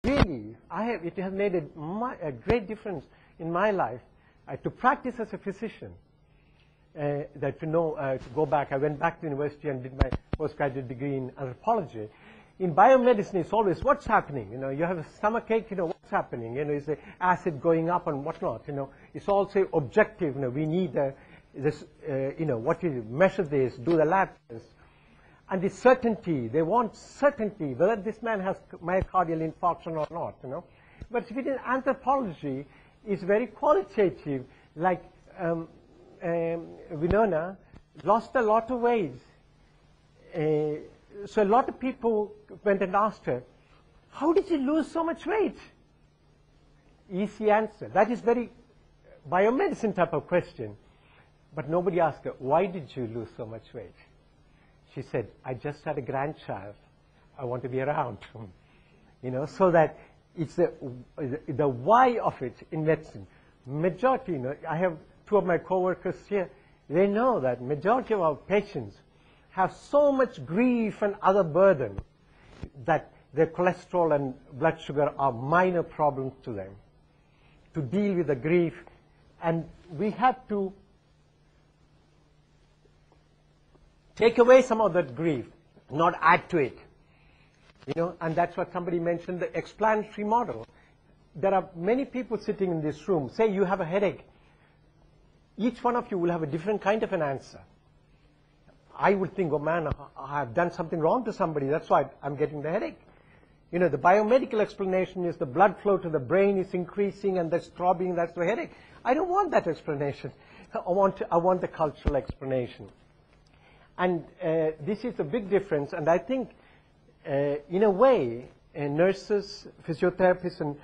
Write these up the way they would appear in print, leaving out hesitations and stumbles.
really, it has made a great difference in my life to practice as a physician. To go back, I went back to university and did my postgraduate degree in anthropology. In biomedicine, it's always what's happening. You have a stomachache, what's happening. Is the acid going up and whatnot. It's also objective. We need this. What you measure this, do the lab test, and the certainty. They want certainty whether this man has myocardial infarction or not. But if it is anthropology, it's very qualitative. Like Winona lost a lot of weight. So a lot of people went and asked her, how did you lose so much weight? Easy answer. That is very biomedicine type of question. But nobody asked her, why did you lose so much weight? She said, I just had a grandchild. I want to be around. So that it's the why of it in medicine. Majority, I have two of my coworkers here. They know that majority of our patients have so much grief and other burden that their cholesterol and blood sugar are minor problems to them. To deal with the grief, and we have to take away some of that grief, not add to it. And that's what somebody mentioned, the explanatory model. There are many people sitting in this room. Say you have a headache. Each one of you will have a different kind of an answer. I would think, oh man, I have done something wrong to somebody. That's why I'm getting the headache. The biomedical explanation is the blood flow to the brain is increasing and that's throbbing, that's the headache. I don't want that explanation. I want the cultural explanation. And this is a big difference. And I think, in a way, nurses, physiotherapists, and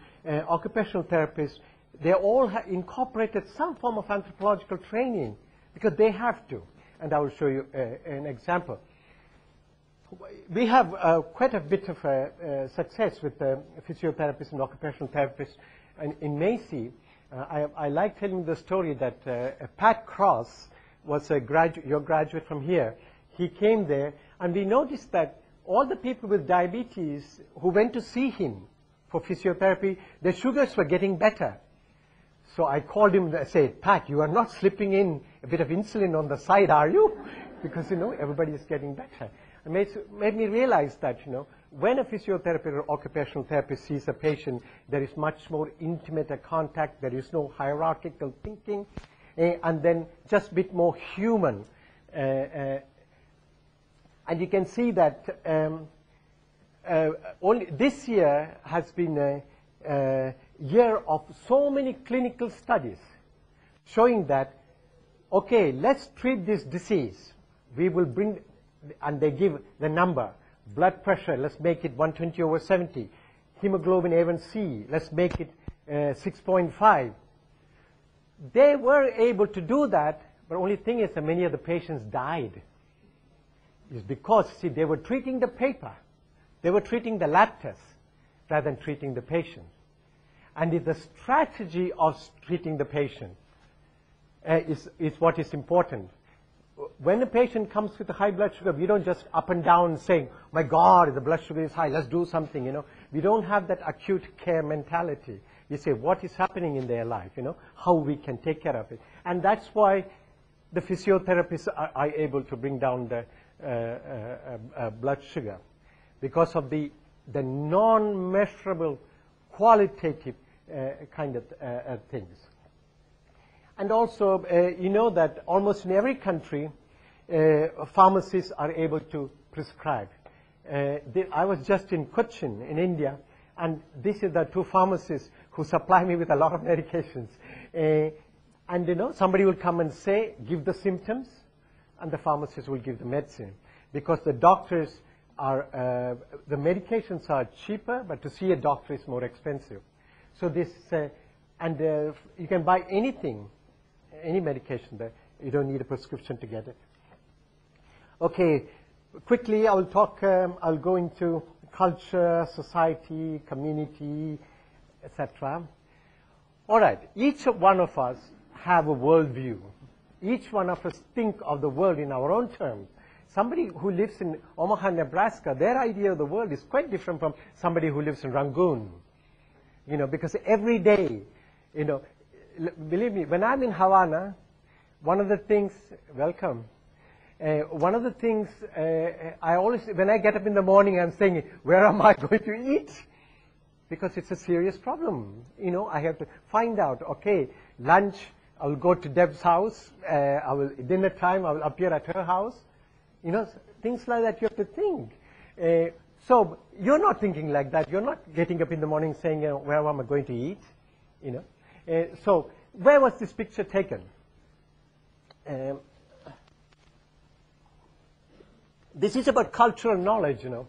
occupational therapists, they all have incorporated some form of anthropological training because they have to. And I will show you an example. We have quite a bit of success with physiotherapists and occupational therapists. And in Macy, I like telling the story that Pat Cross was your graduate from here. He came there, and we noticed that all the people with diabetes who went to see him for physiotherapy, their sugars were getting better. So I called him and said, Pat, you are not slipping in a bit of insulin on the side, are you? Because, everybody is getting better. It made me realize that, when a physiotherapist or occupational therapist sees a patient, there is much more intimate a contact. There is no hierarchical thinking. And then just a bit more human. And you can see that only this year has been a year of so many clinical studies showing that, okay, let's treat this disease. We will bring, and they give the number, blood pressure, let's make it 120/70. Hemoglobin A1C, let's make it 6.5. They were able to do that, but only thing is that many of the patients died. It's because, see, they were treating the paper. They were treating the lab test rather than treating the patient. And it's the strategy of treating the patient is what is important. When a patient comes with a high blood sugar, we don't just up and down saying, my God, the blood sugar is high, let's do something, We don't have that acute care mentality. We say, what is happening in their life, how we can take care of it. And that's why the physiotherapists are able to bring down the blood sugar, because of the non-measurable qualitative kind of things. And also, that almost in every country, pharmacists are able to prescribe. I was just in Cochin in India, and these are the two pharmacists who supply me with a lot of medications. And somebody will come and say, give the symptoms, and the pharmacist will give the medicine. Because the doctors are, the medications are cheaper, but to see a doctor is more expensive. So this, you can buy anything, any medication there. You don't need a prescription to get it. Okay, quickly I'll go into culture, society, community, etc. All right, each one of us have a worldview. Each one of us think of the world in our own terms. Somebody who lives in Omaha, Nebraska, their idea of the world is quite different from somebody who lives in Rangoon. you know, because every day, you know, believe me, when I'm in Havana, one of the things, welcome, one of the things I always, when I get up in the morning, I'm saying, where am I going to eat? Because it's a serious problem. You know, I have to find out, okay, lunch, I'll go to Deb's house, dinner time, I will appear at her house. You know, things like that you have to think. So you're not thinking like that. You're not getting up in the morning saying, where am I going to eat? You know. So where was this picture taken? This is about cultural knowledge, you know.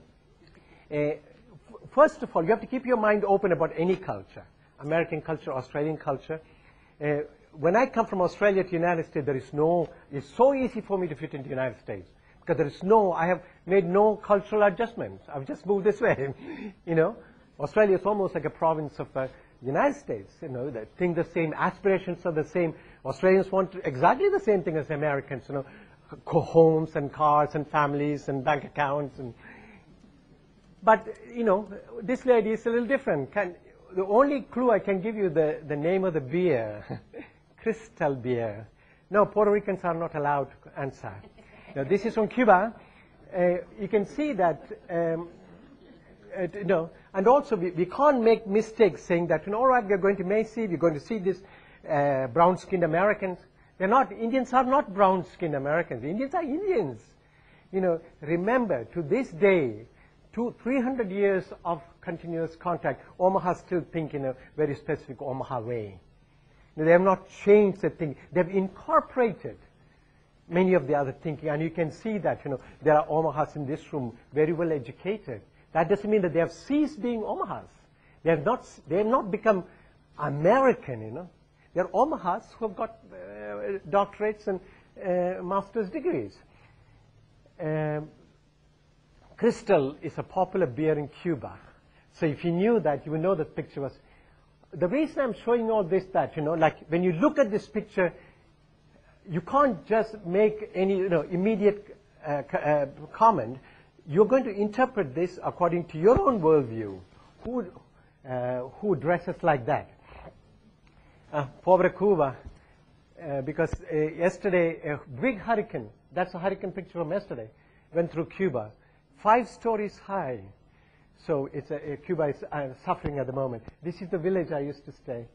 First of all, you have to keep your mind open about any culture, American culture, Australian culture. When I come from Australia to the United States, it's so easy for me to fit into the United States. Because I have made no cultural adjustments. I've just moved this way, you know. Australia is almost like a province of the United States, you know. They think the same, aspirations are the same. Australians want exactly the same thing as Americans, you know. Homes and cars and families and bank accounts. But, you know, this lady is a little different. The only clue I can give you the name of the beer, Crystal beer. No, Puerto Ricans are not allowed to answer. Now, this is from Cuba. You can see that, you know, and also we can't make mistakes saying that, you know, all right, we're going to Macy, we're going to see this brown-skinned Americans. They're not, Indians are not brown-skinned Americans. Indians are Indians. You know, remember, to this day, 300 years of continuous contact, Omaha still think in a very specific Omaha way. They have not changed the thing. They've incorporated many of the other thinking, and you can see that, you know, there are Omahas in this room, very well educated. That doesn't mean that they have ceased being Omahas. They have not become American, you know. They're Omahas who have got doctorates and master's degrees. Crystal is a popular beer in Cuba. So if you knew that, you would know the picture was. The reason I'm showing all this, that, you know, like when you look at this picture, you can't just make any, you know, immediate comment. You're going to interpret this according to your own worldview. Who dresses like that? Pobre Cuba, because yesterday a big hurricane, that's a hurricane picture from yesterday, went through Cuba, 5 stories high. So it's Cuba is suffering at the moment. This is the village I used to stay.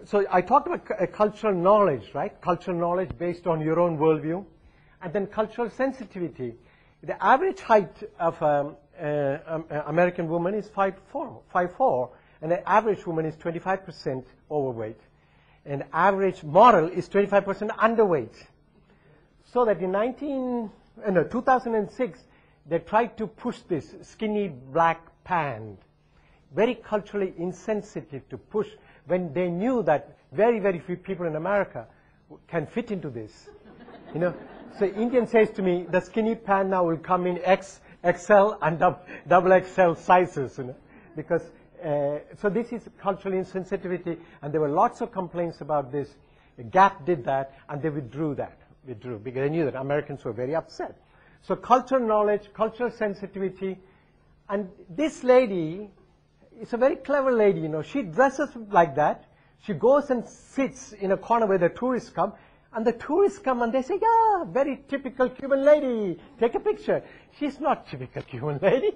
So I talked about cultural knowledge, right? Cultural knowledge based on your own worldview. And then cultural sensitivity. The average height of American woman is 5'4", and the average woman is 25% overweight. And average model is 25% underweight. So that in 2006, they tried to push this skinny black pant, very culturally insensitive to push, when they knew that very, very few people in America can fit into this. You know, so Indian says to me, the skinny pant now will come in XL and double XL sizes, you know, because so this is cultural insensitivity, and there were lots of complaints about this. Gap did that, and they withdrew because they knew that Americans were very upset. So cultural knowledge, cultural sensitivity, and this lady is a very clever lady, you know. She dresses like that. She goes and sits in a corner where the tourists come, and the tourists come and they say, yeah, very typical Cuban lady, take a picture. She's not typical Cuban lady.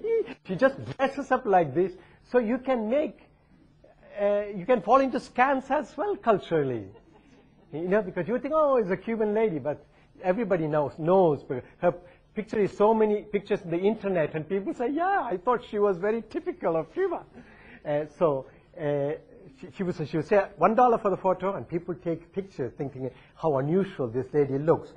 She just dresses up like this. So you can you can fall into scams as well culturally. You know, because you think, oh, it's a Cuban lady, but everybody knows. Her picture is so many pictures on the internet, and people say, yeah, I thought she was very typical of Cuba. She would say $1 for the photo, and people take pictures thinking how unusual this lady looks.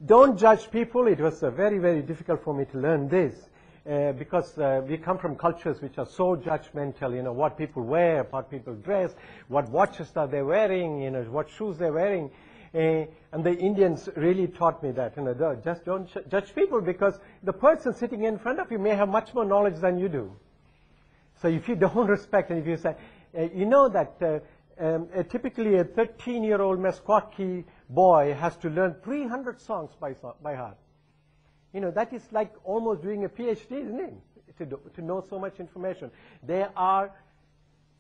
Don't judge people. It was very, very difficult for me to learn this because we come from cultures which are so judgmental, you know, what people wear, what people dress, what watches are they wearing, you know, what shoes they're wearing. And the Indians really taught me that, you know, just don't judge people, because the person sitting in front of you may have much more knowledge than you do. So if you don't respect, and if you say, you know that typically a 13-year-old Meskwaki boy has to learn 300 songs by heart. You know, that is like almost doing a PhD, isn't it? to know so much information. There are